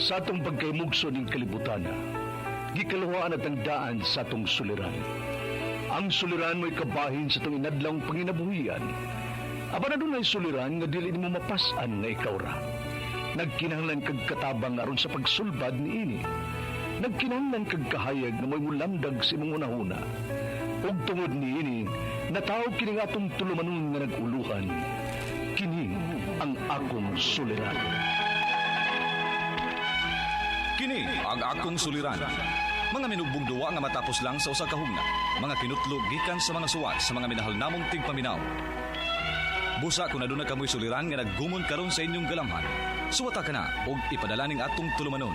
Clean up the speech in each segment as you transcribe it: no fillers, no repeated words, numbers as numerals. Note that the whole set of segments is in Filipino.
Sa atong pagkaymugso ning kalibutan, gikaluhaan at ang daan sa atong suliran. Ang suliran mo'y kabahin sa itong inadlang panginabuhian. Aba na doon ay suliran nga dili mo mapasan nga ikaw ra. Nagkinahanglan kag katabang aron sa pagsulbad ni ini. Nagkinahanglan kag kahayag na mo'y mulamdag sa imong unahuna. Ug tungod ni ini, natawag kini nga atong tulumanon nga naguluhan. Kini ang akong suliran. Kini ang akong suliran. Mga minugbong duwa nga matapos lang sa usa ka hugna. Mga kinutlog gikan sa mga suwat sa mga minahal namong tigpaminaw. Busa kung aduna kamoy suliran nga naggumon karon sa inyong galamhan, suwata ka na og ipadala ning atong tulumanon.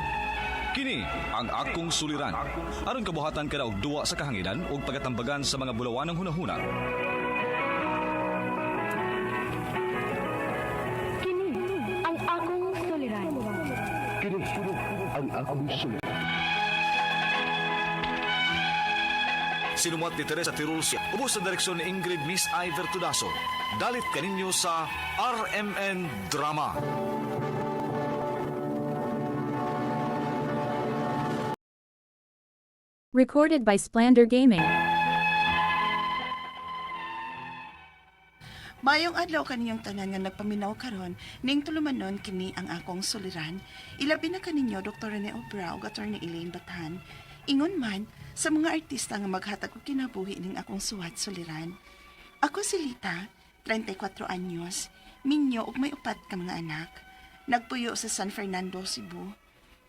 Kini ang akong suliran. Aron kabuhatan ka na og duwa sa kahanginan ug pagatambagan sa mga bulawanang hunahuna. Kini ang akong suliran. Kini ang akong suliran. Sinumat ni Teresa Tirulcia, ubos sa direksyon ni Ingrid Miss Iver Tudaso. Dalit kaninyo sa RMN Drama. Recorded by Splander Gaming. Mayong adlaw kaninyong tanan nga nagpaminaw karon ning tulumanon kini ang akong suliran. Ilabi na kaninyo Dr. Rene Obra ug Attorney Elaine Batan. Ingon man sa mga artista nga maghatag og kinabuhi ning akong suwat suliran. Ako si Lita, 34 anyos, minyo ug may upat ka mga anak. Nagpuyo sa San Fernando, Cebu.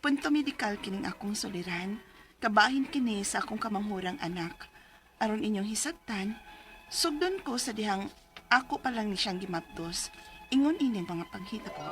Punto medikal kining akong suliran. Kabahin kini sa akong kamanghurang anak. Aron inyong hisabtan, sugdon ko sa dihang ako pa lang ni siyang gimapdos. Ingon ini mga panghitabo.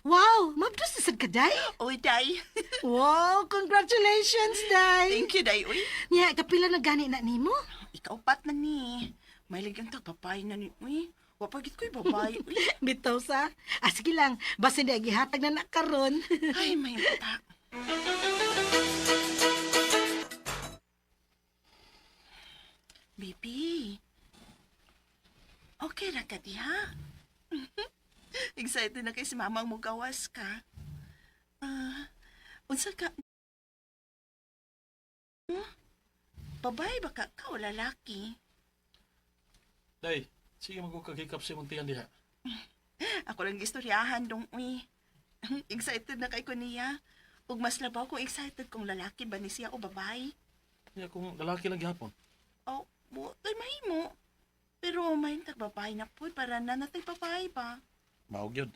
Wow! Mabdos na sad ka, Day? Oy, Day. Wow! Congratulations, Day! Thank you, Day. Uy, Nya, kapila na gani na nimo? ikaw pat na ni. May ligang tagpapay na ni. Uy, wapagit ko'y babay. Uy, Bitaw sa? Sige lang, basta hindi gihatag na nakaron. ay, may mata. Baby. Okay ra ka diha? Excited na kay si mamang mo gawas ka. Unsa ka? Babay ba ka o lalaki? Day, sige magkukagikap si Muntian diha. Ako lang istoryahan dong, uy. Excited na kay ko niya. Ug mas labaw kung excited kung lalaki ba ni siya o babae. Niya kung lalaki lang gihapon. Oh, butoy mahimo. Pero may tagbabae na po para na nating babae ba? Mahog yun.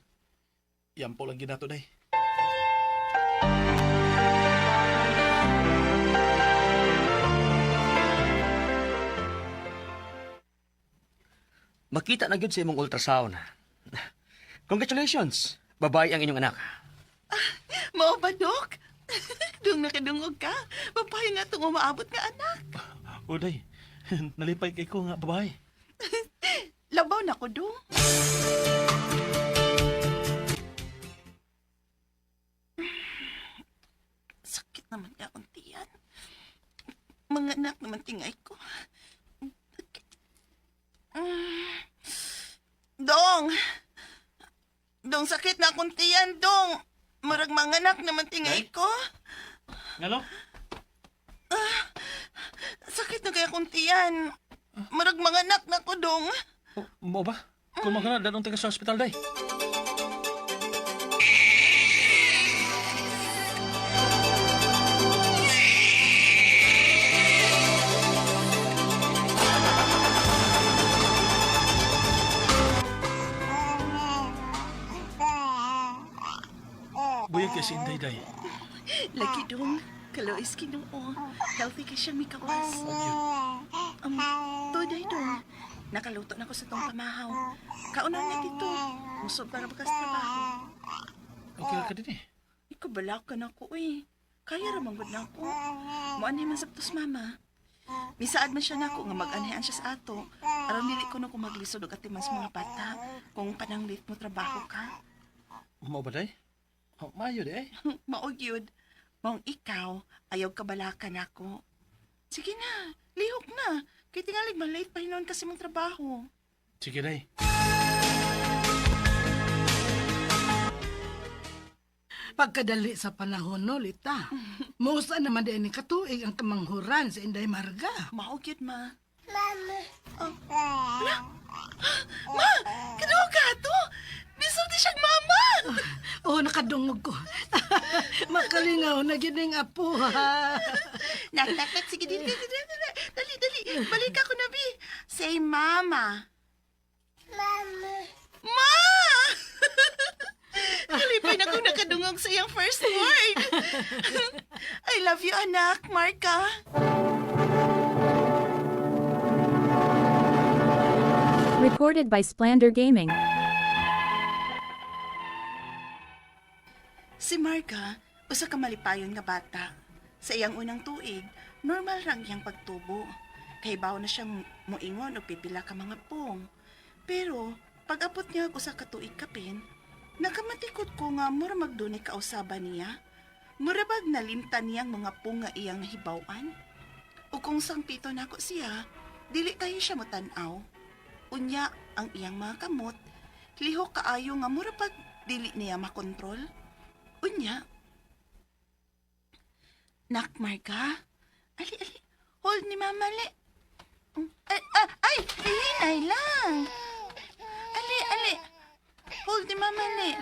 Yan po lang ginato, Day. Makita na gyud sa imong ultrasound. Congratulations! Babae ang inyong anak. Mao ba, Dok? Dung nakadungog ka. Babae nga itong umaabot nga anak. O, Day, nalipay kay ko nga babae. Labaw na ko, Dung. Sakit naman ka ang tiyan. Mga anak naman tingay ko. Dong! Dong, sakit na akong tiyan, Dong! Murag mga anak naman tingay ko. Ngalo? Sakit na kaya akong tiyan. Murag mga anak na ko, Dong. Mo ba? Kung mga na, danong tingin sa hospital, Day. Buyag kay si Inday, Day. Lagi, Dong. Kalois kinoo. Healthy ka siya, mikawas. Today, Dong. Nakaluto na ko sa tong pamahaw. Kaunan na dito. Musog para bakas trabaho. Okay ka din eh. Ikaw balak ka na ko, eh. Kaya ramangod na ako. Muanay man sabtos, mama. Nisaad man siya na ako nga mag-anayan siya sa ato. Aram dili ko na kung maglisod og atiman sa mga bata. Kung pananglit mo trabaho ka. Mo ba, Day? Oh, mayo, Day. Maog yun. Maong ikaw, ayaw kabalakan ako. Sige na, lihok na. Kaya tingalig malate pa hinon kasi mong trabaho. Sige, day. Pagkadali sa panahon no, Lita. Musa naman din ni katuig ang kamanghuran sa Inday Marga. Maugyod, ma. Mama. Oh. Ma! Kanawa ka to? Bisulti siyang mama! Oh, nakadungog ko. Makalingaw na gining apo, ha? Nak. Sige, dali. Balik ako na, Bi. Say, mama. Mama. Ma! Kalipay na kung nakadungog sa iyong first word. I love you, anak, Marka. Recorded by Splander Gaming. Si Marka, usa ka malipayon nga bata. Sa iyang unang tuig, normal rang iyang pagtubo. Kay bawo na siyang moingon o pipila ka mga pong. Pero, pag-abot niya og usa ka tuig kapin, nakamatikot ko nga mura magdunay kausaban niya. Murabag nalimtan niyang mga pong nga iyang nahibawan. O kung sangpito nako siya, dili kayo siya motanaw. Unya ang iyang mga kamot, lihok kaayo nga murabag dili niya makontrol. Unya. Nak, Marka. Ali. Hold ni Mama, ali. Ay, hinay lang. Ali. Hold ni Mama, ali.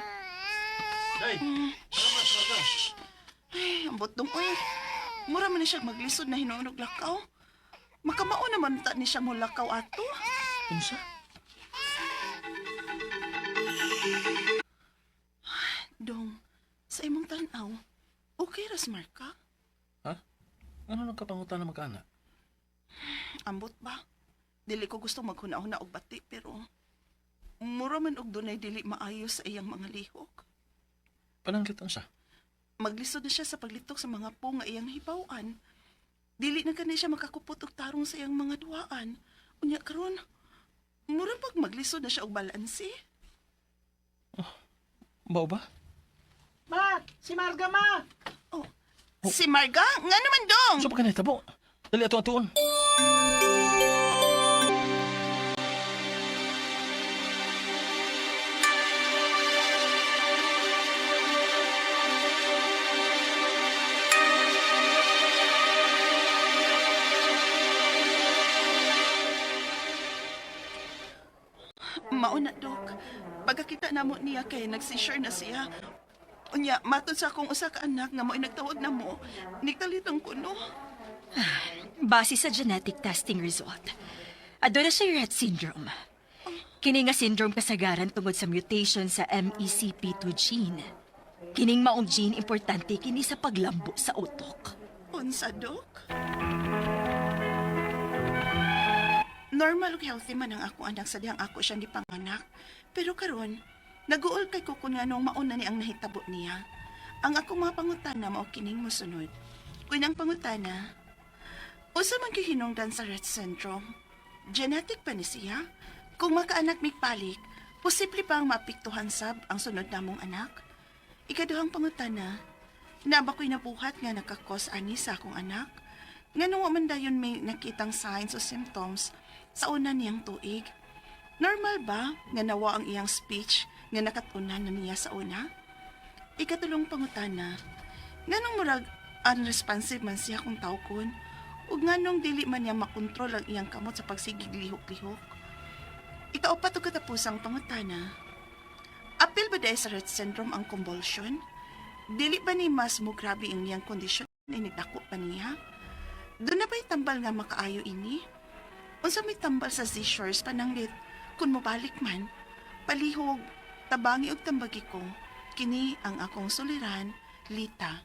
Day, salamat, Marga. Ay, ang botong, uy. Mura man na siya maglisod na hinunog lakaw. Makamao naman ta ni siya mo lakaw ato. Unsa? Dong, sa imong tanaw, okay ras, Marka? Ha? Ano nagkapangutan na magkana? Ambot ba? Dili ko gusto maghuna-huna og bati, pero mura man og dunay dili maayo sa iyang mga lihok. Pananggit ang sa? Maglisod na siya sa paglitok sa mga pong nga iyang hibawan. Dili na kani siya makakupot og tarong sa iyang mga duaan. Unya karon, mura pag maglisod na siya og balanse. Bao ba? Ma! Si Marga, ma! Oh, si Marga? Nga naman dong! Unsa pa ka nahitabo? Dali ato atuon. Mauna, Dok. Pagkakita namo niya kay nagsisure na siya. Unya, matod sa akong usa ka anak nga mo'y nagtawag na mo, nigtalitang kuno. Base sa genetic testing result, aduna siya Rett syndrome. Kini nga syndrome kasagaran tungod sa mutation sa MECP2 gene. Kining maong gene importante kini sa paglambo sa utok. Unsa, Dok? Normal ug healthy man ang akong anak sa dihang ako siyang gipanganak. Pero karon, naguol kay ko kung anong mauna ni ang nahitabo niya. Ang akong mga pangutana mao kining mosunod. Unang pangutana, usa man gihinungdan sa Rett syndrome. Genetic pa ni siya? Kung makaanak migpalik, posible pa ang maapektuhan sab ang sunod namong anak? Ikaduhang pangutana, na ba ko'y nabuhat nga nakakos ani sa akong anak? Nga nung man dayon may nakitang signs o symptoms sa una niyang tuig. Normal ba nga nawa ang iyang speech nga nakatunan na niya sa una? Ikatulong pangutana, nganong murag unresponsive man siya kung tawkon ug nganong dili man niya makontrol ang iyang kamot sa pagsigig lihok-lihok? Ikaupat ug katapusang pangutana, apil ba dahil sa Rett syndrome ang convulsion? Dili ba ni mas mo grabe ang iyang kondisyon na inidako pa niya? Doon na ba'y tambal nga makaayo ini? Unsa may tambal sa seizures pananglit, kung mabalik man, palihog, tabangi og tambagi ko, kini ang akong suliran, Lita.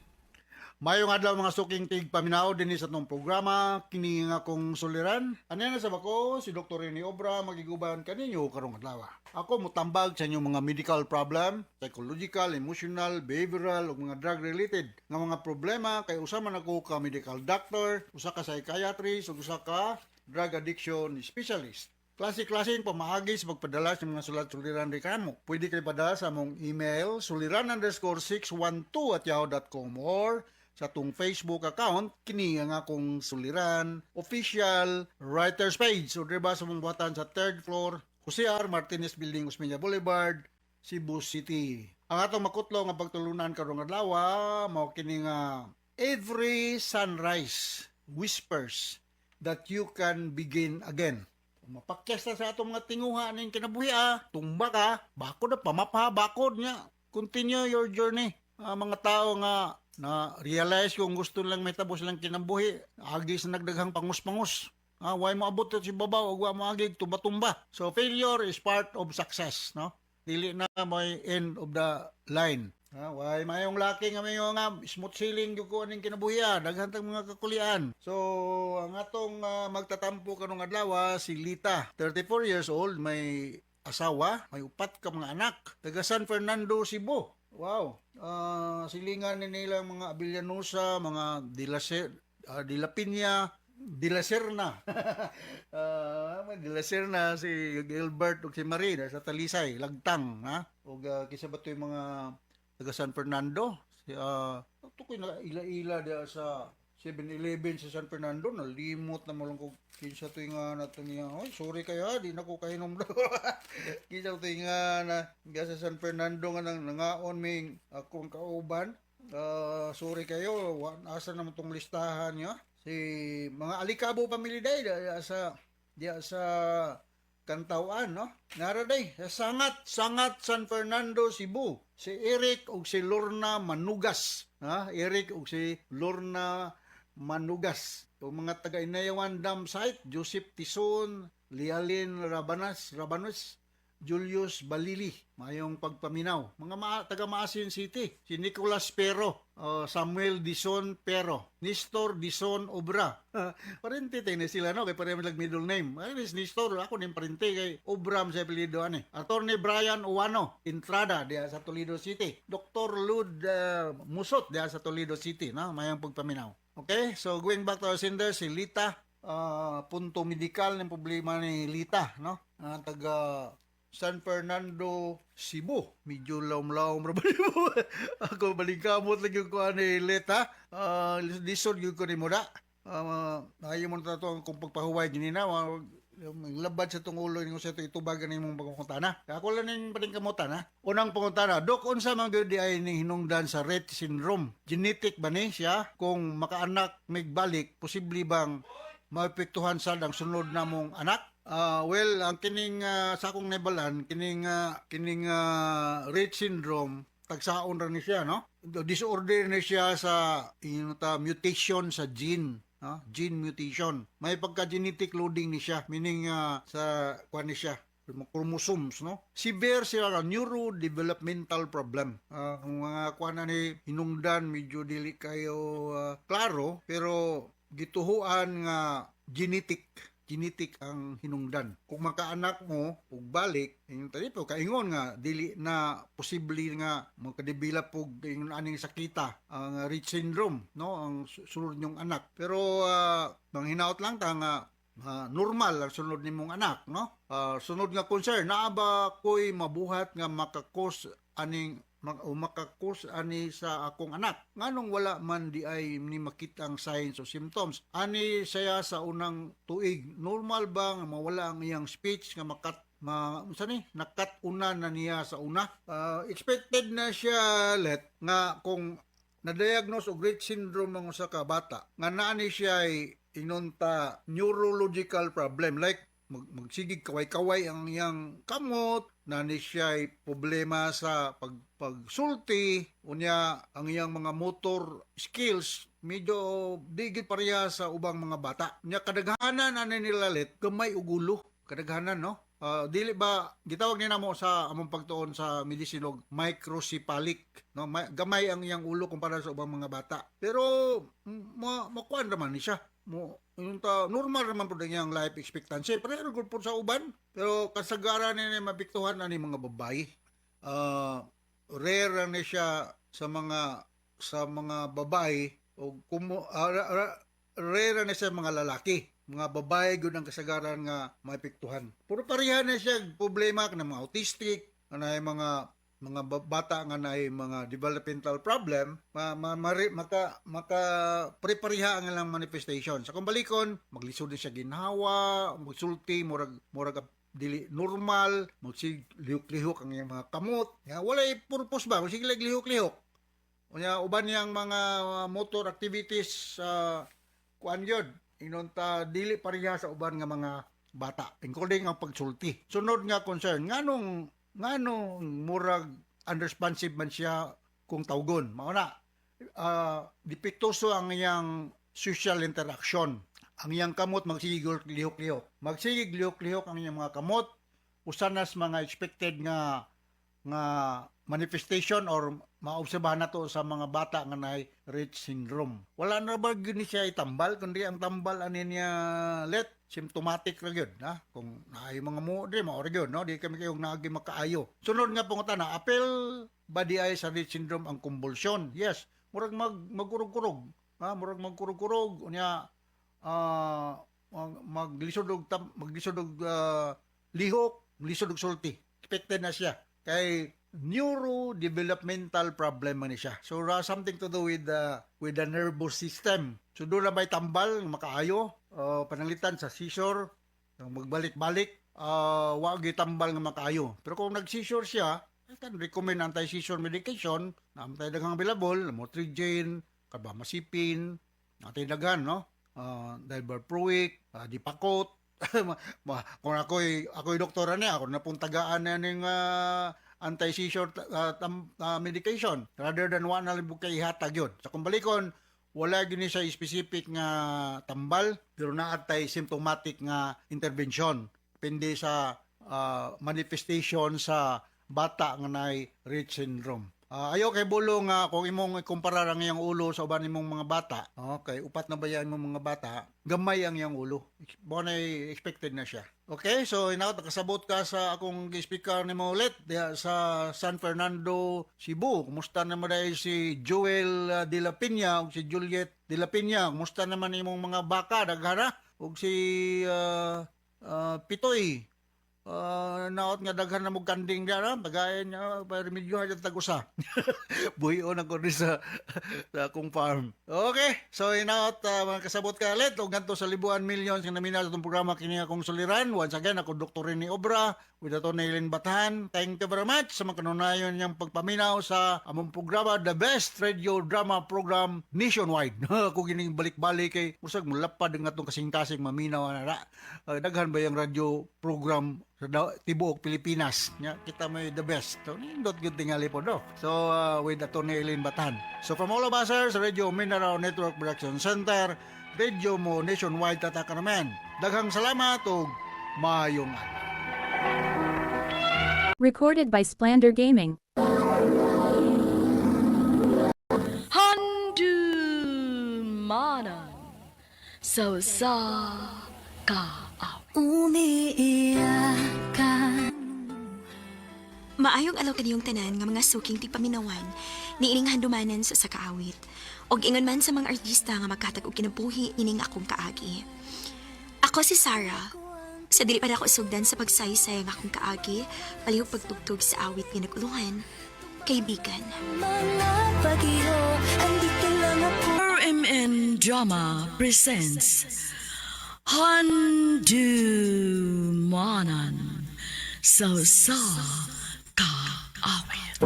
Mayong adlaw mga suking tig paminaw din sa itong programa, kini nga akong suliran. Ano na sa bako, si Dr. Rene Obra, magigubayan kaninyo karong adlaw. Ako mutambag sa inyong mga medical problem, psychological, emotional, behavioral, ug mga drug-related nga mga problema, kay usa man ako ka medical doctor, usa ka psychiatrist, ug usa ka drug addiction specialist. Klase-klaseng pamaagi sa pagpadala sa mga sulat-suliran di kamo. Pwede kayo padala sa mong email, suliran_612@yahoo.com or sa tong Facebook account kini ang akong suliran official writers page. So diba sa buhatan sa 3rd floor Jose R. Martinez Building, Osmeña Boulevard, Cebu City. Ang atong makutlo nga pagtulunan karong adlaw mao kini nga every sunrise whispers that you can begin again. Mapakyas na sa atong mga tinguha ning kinabuhi tumba ka, bakod na pamapa, bakod niya. Continue your journey. Mga tao nga na realize kung gusto lang may tabos lang kinabuhi, agi sa nagdaghang pangus-pangus. Why mo abot si babaw ug wa mo agig tumba-tumba. So failure is part of success, no? Dili na may end of the line. Why mayong laki nga mayo nga smooth sailing gyud ko aning kinabuhi, daghan tang mga kakulian. So ang atong magtatampo kanong adlaw si Lita, 34 years old, may asawa, may 4 ka mga anak, taga San Fernando, Cebu. Wow. Silingan ni nila mga Abillanusa, mga De La Piña, De La Serna. De La Serna, si Gilbert ug si Marie sa Talisay, Lagtang, ug kisa ba yung mga taga San Fernando. Tukoy na ila-ila dia sa 7-Eleven sa San Fernando, nalimot na mo lang ko kinsa to nga nato niya. Oy, sorry kayo, di na ko kahinom daw. Kinsa to nga na sa San Fernando nga nangaon ming akong kauban. Sorry kayo, asa naman tong listahan niya. Si mga Alicabo family day dia sa Kantawan, no? Naraday, sa Sangat San Fernando, Cebu. Si Eric ug si Lorna Manugas. Eric ug si Lorna Manugas. O mga taga-Inayawan Dam Site, Joseph Tison, Lialin Rabanus, Julius Balili, mayong pagpaminaw. Mga taga Maasin City, si Nicolas Pero, Samuel Dison Pero, Nestor Dison Obra. Parente tayo na sila, no? Kaya parang lang middle name. Ay, Nestor, ako ning parente kay Obra sa apelido, Attorney Brian Uwano, Entrada, diya sa Toledo City. Dr. Lud Musot, diya sa Toledo City, no? Mayong pagpaminaw. Okay, so going back to our sender, si Lita, punto medikal ng problema ni Lita, no? Taga San Fernando, Cebu. Medyo laom-laom ra ba mo? Ako balingkamot lang yung kuha ni Lita. Lisod yung ko ni Muda. Ayaw mo na ito kung pagpahuway ganina. Labad sa itong ulo yung sa ito itubagan ng mong pagkukuntana. Ako lang yung palingkamutan, Unang panguntana, Dok, unsa man gyud di ay ni hinungdan sa Rett syndrome? Genetic ba ni siya? Kung makaanak migbalik, posible bang maepektuhan sad ang sunod na mong anak? Well, ang kining sa akong nabalan, kining Rett syndrome, tagsaon ra ni siya, no? Disorder ni siya sa mutation sa gene. Gene mutation. May pagka-genetic loading ni siya, meaning sa kuan ni siya, chromosomes, no? Severe siya neurodevelopmental problem. Ang mga kuan ni hinungdan medyo dili kayo klaro, pero gituhuan nga genetic ang hinungdan. Kung makaanak mo ug balik, yung tadi po kaingon nga dili na posible nga magkadevelop og ingon aning sakita ang Rett syndrome, no, ang sunod nyong anak. Pero manghinaot lang ta nga normal ang sunod nimong anak, no? Sunod nga concern, naa ba ko'y mabuhat nga makakos ani sa akong anak. Nganong wala man di ay ni makita ang signs o symptoms. Ani saya sa unang tuig, normal ba nga mawala ang iyang speech nga nakat una na niya sa una? Expected na siya nga kung na-diagnose og Rett syndrome ng usa ka bata, nga naa ni siya ay inunta neurological problem like magsigig kaway-kaway ang iyang kamot, nani siya ay problema sa pagsulti, unya ang iyang mga motor skills medyo digit pareha sa ubang mga bata. Unya kadaghanan ani nila gamay ug ulo, kadaghanan, no? Dili ba gitawag ni namo sa among pagtuon sa medisinog microcephalic, no? Gamay ang iyang ulo kumpara sa ubang mga bata. Pero makuan naman ni siya. Normal naman po ang life expectancy. Pero good po sa uban. Pero kasagaran ni mapiktuhan na ni mga babae. Rare na siya sa mga babae o rare na siya mga lalaki. Mga babae gud ang kasagaran nga maapektuhan. Puro pareha na siya problema ng mga autistic, mga mga bata nga na mga developmental problem, maka prepariha ang ilang manifestation. Sa kung balikon, maglisod din siya ginhawa, magsulti, murag dili normal, magsig lihok-lihok ang iyang mga kamot. Nga, walay purpose ba? Magsig lihok-lihok. Unya, uban niyang mga motor activities, kuan yun, inunta dili pariha sa uban nga mga bata, including ang pagsulti. Sunod nga concern, nganong murag unresponsive man siya kung tawgon. Mauna, dipiktuso ang iyang social interaction. Ang iyang kamot magsigig lihok-lihok. Magsigig lihok-lihok ang iyang mga kamot. Usanas mga expected nga manifestation or maobserbahan nato sa mga bata nga naay Rett syndrome. Wala na ba gini siya itambal, kundi ang tambal ani niya let symptomatic ra gyud, ha? Kung naay mga mo di mao ra gyud, no? Di kami kayong naagi makaayo. Sunod nga pangutana, apel ba di ay sa Rett syndrome ang convulsion? Yes, murag magkurog-kurog, ha? Murag magkurog-kurog unya maglisod og lihok, maglisod og sulti. Expected na siya kay neurodevelopmental problem man ni siya. So something to do with the nervous system. So doon na ba'y tambal makaayo, pananglitan sa seizure, magbalik-balik, wag tambal nga makaayo. Pero kung nag-seizure siya, I can recommend anti-seizure medication na amtay daghang available, lamotrigine, carbamazepine, natay daghan, no? Divalproic, Dipakot. Kung ako'y doktora niya, ako na pong tagaan na ng anti-seizure medication rather than one na libog kay ihatag yun. Sa kumbalikon, wala gini sa specific nga tambal pero naatay symptomatic nga intervention. Depende sa manifestation sa bata nga naay Rett syndrome. Ayaw kay bulo nga kung imong ikumpara ang iyang ulo sa uban imong mga bata, okay, upat na bayan mo mga bata, gamay ang iyang ulo. Bonay expected na siya. Okay, so inaot nakasabot ka sa akong speaker nimo ulit sa San Fernando, Cebu. Kumusta naman dahil si Joel de la Peña ug si Juliet de la Peña? Kumusta naman imong mga baka daghana ug si Pitoy? Naot nga daghan na mo kanding dara, bagayan niya para medyo hajat tagusa. Buhion ako rin sa akong farm. Okay, so inaot mga kasabot ka ulit ug ngadto sa libuan millions nga namina sa itong programa kini akong suliran. Once again ako Dr. Rene Obra with Atty. Eileen Batahan. Thank you very much sa makanunayon niyang pagpaminaw sa among programa, the best radio drama program nationwide. Ako gining balik-balik kay usag mulapad nga itong kasing-kasing maminaw na daghan ba yung radio program sa tibuok Pilipinas. Kita may the best. So, nindot good tingali po do. So, with Atty. Eileen Batahan. So, from all of us here sa Radio Mindanao Network Production Center, radio mo nationwide tataka naman. Daghang salamat ug maayong adlaw. Recorded by Splander Gaming. Handumanan so sa ka. Maayong alaw kaniyong tanan nga mga suking tigpaminawan ni ining handumanan sa kaawit. Og ingon man sa mga artista nga magkatag og kinabuhi ining akong kaagi. Ako si Sarah. Sa dili pa ako sugdan sa pagsaysay nga akong kaagi, palihog pagtugtog sa awit nga naguluhan. Kaibigan. RMN Drama presents Handumanan so sa kaawit.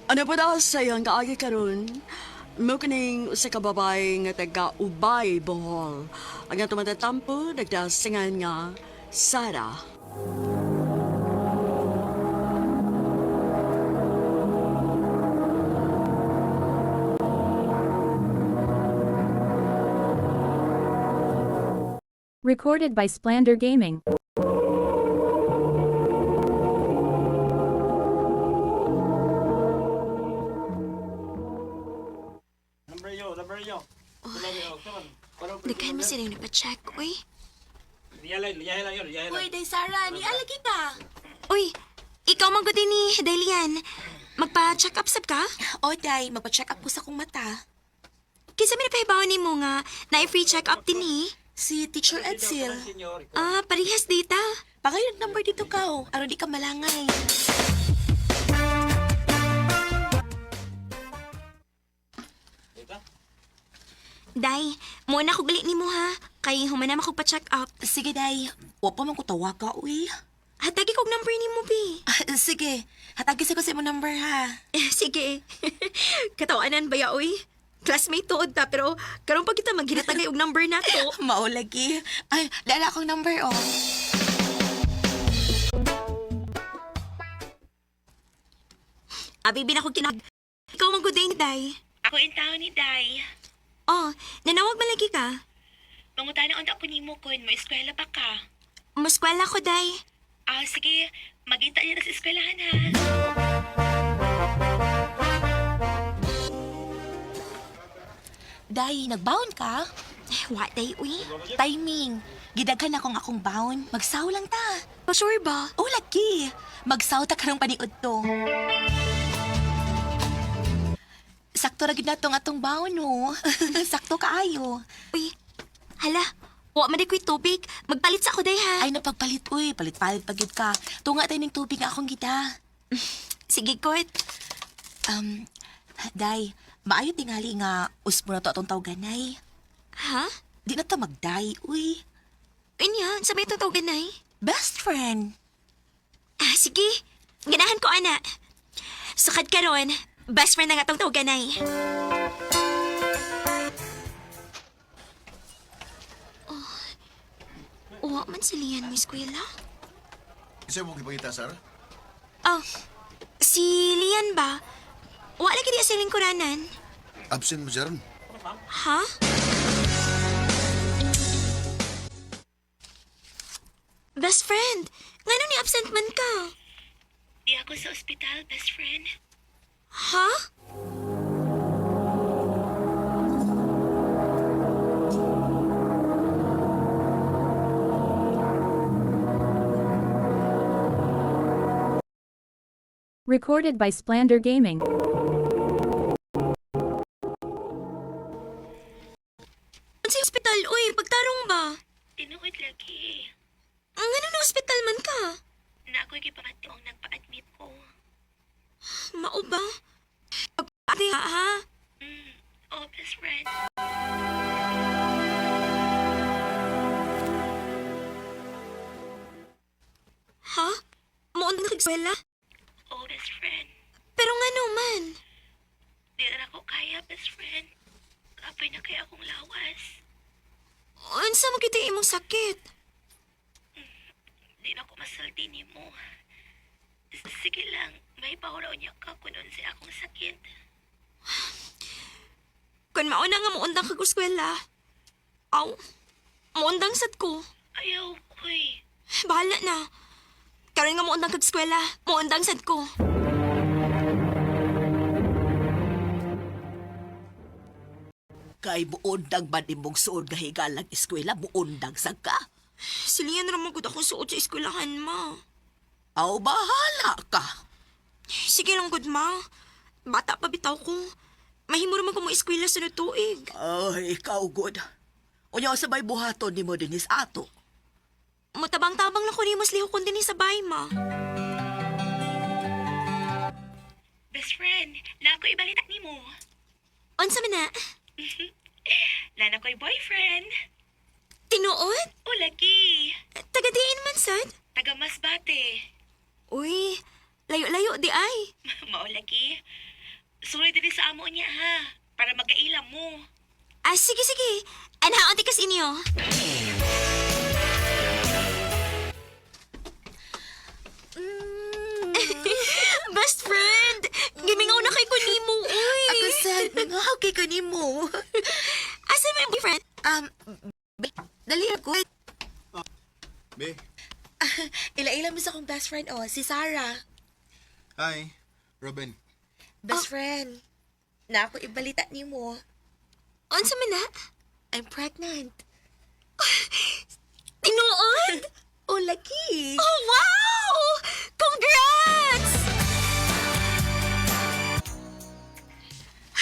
Ano po daw sa iyang kaagi karon? Mo kining usa ka babae nga taga Ubay, Bohol. Ang nga tumatatampo, nagdasingan nga Sarah. Recorded by Splander Gaming. Daghan mo sila yung napacheck, uy. Liyahay lang yun. Uy, day Sarah, nialagi ka. Uy, ikaw manggutin ni Delian. Magpa-check up sab ka? O, day, magpa-check up ko sa kong mata. Kinsa may napahibawan ni mo nga na free check up din eh? Si Teacher Edsel. Parehas dita. Pangayong number dito ka, aron di ka malangay. Day, muna ko gali ni mo ha. Kay humanam ako pa-check up. Sige, Day. Wapa man ko tawa ka, uy. Hatagi kong number ni mo, Bi. Sige. Hatagi sa ko sa mo number, ha. Sige. Katawanan ba ya, uy? Classmate tuod ta, pero karon pa kita maghinatagay og number nato. Mao lagi. Ay, dala akong number, oh. Abi, binako kinag... Ikaw mag-good Day. Ako in town ni Day. Oh, nanawag malagi ka? Mangutana on ako nimo kun mo eskwela pa ka. Maskwela ko, Day. Sige, magita niya na sa eskwelahan ha. Day, nagbaon ka? What, Day, uy? Timing. Gidaghan akong akong baon. Magsaw lang ta. Sure ba? Oh, lagi. Magsaw ta karong paniud to. Sakto ra gid nato nga atong baon, no? Sakto kaayo. Uy, hala. Wa man ko'y tubig. Magpalit sa ako, Day, ha? Ay, napagpalit, uy. Palit-palit pagid ka. Tunga tayo ng tubig nga akong gida. Sige, Kurt. Day, maayo tingali nga usmo na to atong tawganay. Ha? Di na to magday, uy. Inya, sabay itong tawganay? Best friend. Sige. Ganahan ko, ana. Sukad ka ron. Best friend na nga itong tawganay. Uwa man si Lian mo eskwela? Isa mo kipangita, Sar? Oh, si Lian ba? Wala ka di sa lingkuranan. Absent mo, Sir? Ha? Best friend, ngano ni absent man ka? Di ako sa ospital, best friend. Ha? Recorded by Splander Gaming. Sa ospital, uy, pagtarong ba? Tinuod lagi. Ang ano na ospital man ka? Na ako'y kipamati ang nagpa-admit ko. Mao ba? Pagpati ha? Oh, best friend. Ha? Moon na kagswela? Oh, best friend. Pero nga naman. Di na ako kaya, best friend. Kapay na kaya akong lawas. Unsa mo kita imong sakit? Di na ako masaldi ni mo. Sige lang, may pauraw niya ka kung sa akong sakit. Kung mauna nga muundang kag eskwela. Aw, muundang sad ko. Ayaw, uy. Bahala na. Karon nga muundang kag eskwela, muundang sad ko. Kay buondang ba ni mong suod nga higalang eskwela, buondang sa ka? Siliyan ra magud akong suod sa eskwelahan, ma. Aw, bahala ka. Sige lang, good ma. Bata pa bitaw ko. Mahimo ra man ko mo eskwela sa tuig. Ay, ikaw, good. Unya sabay buhaton ni mo dinis ato. Mutabang-tabang lang ko ni mas liho kon din sa bay, ma. Best friend, na ako ibalita ni mo. Unsa man na? Lana ko'y boyfriend. Tinuod? O, lagi. Taga-diin man, sad? Taga Masbate. Uy, layo-layo di ay. Mao lagi. Suloy din sa amo niya, ha? Para magkailam mo. Sige. Anhaon ti kas inyo. Best friend! Gimingaw na kay kunimo, uy! Ako sad, nangahaw kay kanimo. Asa may boyfriend? Dali ako. Be, Ila-ila mo sa akong best friend, si Sarah. hi. Robin. Best friend. Na ako ibalita ni mo. Unsa man na? I'm pregnant. Tinuod? Oh, laki. Oh, wow! Congrats!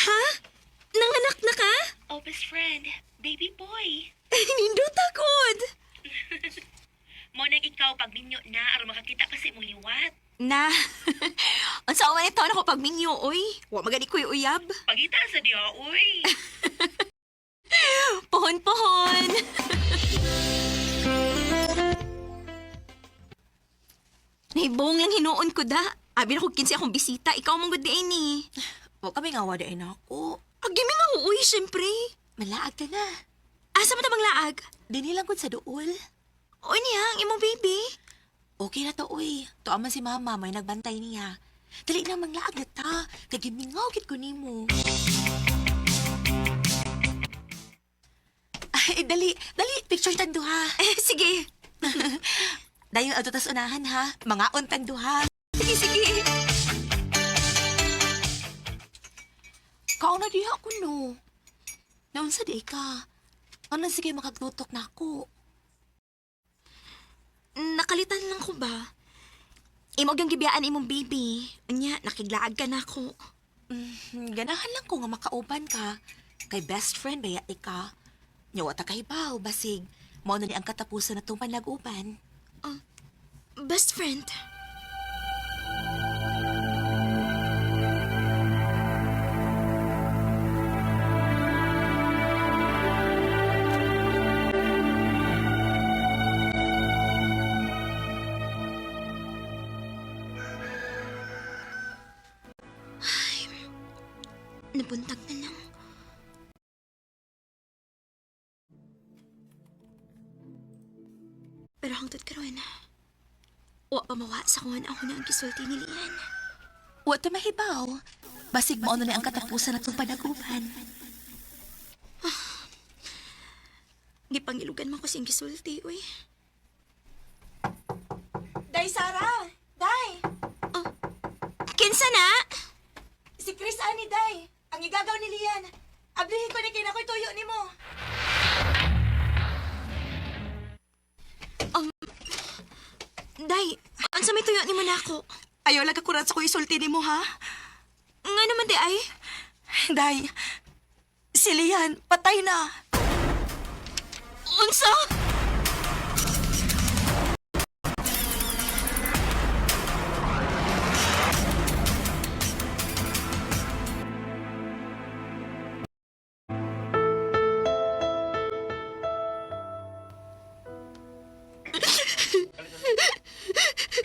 Ha? Nanganak na ka? Oh, best friend. Baby boy. Nindot makita pa sa imong liwat. Na, ang sa man ito ako pagminyo, oy. Wa magani ko'y uyab. Pagita sa diha, uy. Pohon-pohon. Nahibong lang hinuon ko da. Abi na ko kinsi akong bisita. Ikaw mong good day ni. Huwag kami nga wadain ako. Agimi nga uy, syempre. Malaag ka na. Asa mo tamang laag? Dinilang ko sa duol. O niya, ang imong baby. Okay na to, uy. Tuaman si mama, may nagbantay niya. Dali na manglaag na ta. Nagimingaw kit ko nimo. Ay, dali. Picture tando ha. Sige. Dayo ato tas unahan ha. Mga tando ha. Sige. Kauna diha ko no. Naunsa di ka. Ano sige makaglutok na ako. Nakalitan lang ko ba? Imog yung gibiyaan imong baby. Anya, nakiglaag ka na ako. Ganahan lang ko nga makauban ka. Kay best friend baya ika. Nyawa ta kay baw, basig. Mao na ni ang katapusan na itong panag-uban. Best friend? Nabuntag na lang. Pero hangtod karon, wa pa mawa sa kuhan ako na ang kisulti ni Lian. Wa ta mahibaw. Basig mao na ni ang katapusan na itong panag-uban. Gipangilugan man ko siyang kisulti, uy. Day, Sarah! Day! Kinsa na? Si Chris ani, Day. Ang igagaw ni Lian. Ablihin ko na kinakoy tuyo ni mo. Day, ansa may tuyo ni mo na ako? Ayaw lang kakurat sa ko isulti ni mo, ha? Nga naman, di ay? Day, si Lian, patay na. Unsa?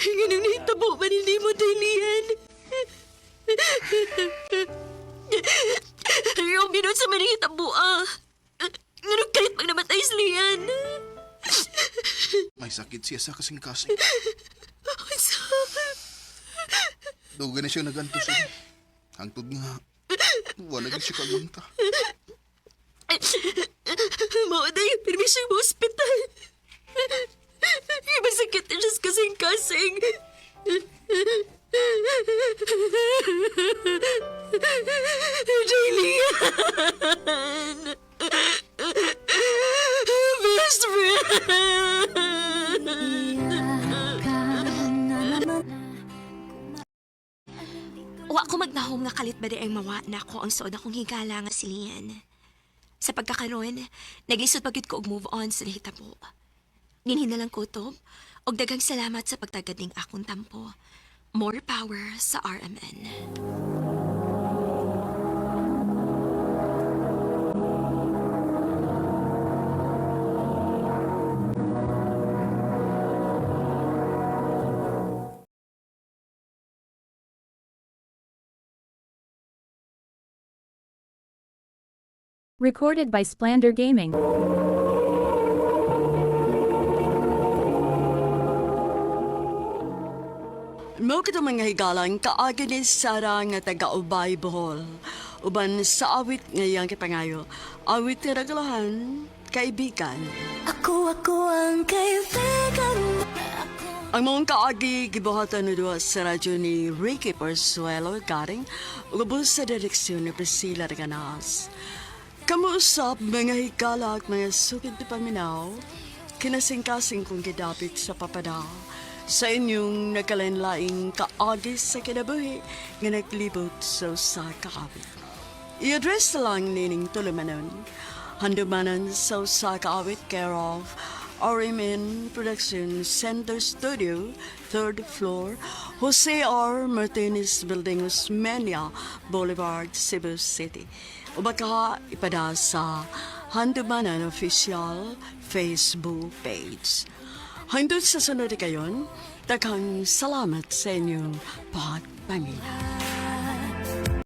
Ganun nahitabo ba ni mo, Lian? Yung binod sa manihitabo, Nganong kahit pag namatay si Lian? May sakit siya sa kasing-kasing. Duga na siya nagantos siya. Hangtod nga, wala din siya kagunta. Mao na yung permisyon mo hospital. Masakit na siya sa kasing-kasing. Lian! Best friend! Wa ko magnahom nga kalit ba di ang mawa na ako ang soda kong higala nga si Lian. Sa pagkakaroon, naglisod pagkit ko og move on sa nahitabo. Ginhin na lang kutob, og daghang salamat sa pagtagad ning akong tampo. More power sa RMN. Recorded by Splander Gaming. Mo kita mga higalang kaagi ni Sarah nga taga-ubay Bohol. Uban sa awit ngayang kipangayo. Awit nga ragalahan, kaibigan. Ako ang kaibigan. Ang mong kaagi gibuhatan na doon sa radyo ni Ricky Porzuelo garing ubos sa direksyon ni Priscilla Reganas. Kamuusap mga higala at mga sukid na paminaw, kinasing-kasing kong gidapit sa papadaw sa inyong nakalinlaing kaagi sa kinabuhi nga naglibot sa kaawit. I-address lang nining tulumanon, handumanan sa kaawit care of RMN Production Center Studio, 3rd floor, Jose R. Martinez Building, Osmeña Boulevard, Cebu City. O baka ipada sa Handumanan Official Facebook page. Hangtod sa sunod kayon, daghang salamat sa inyong pagpamilya.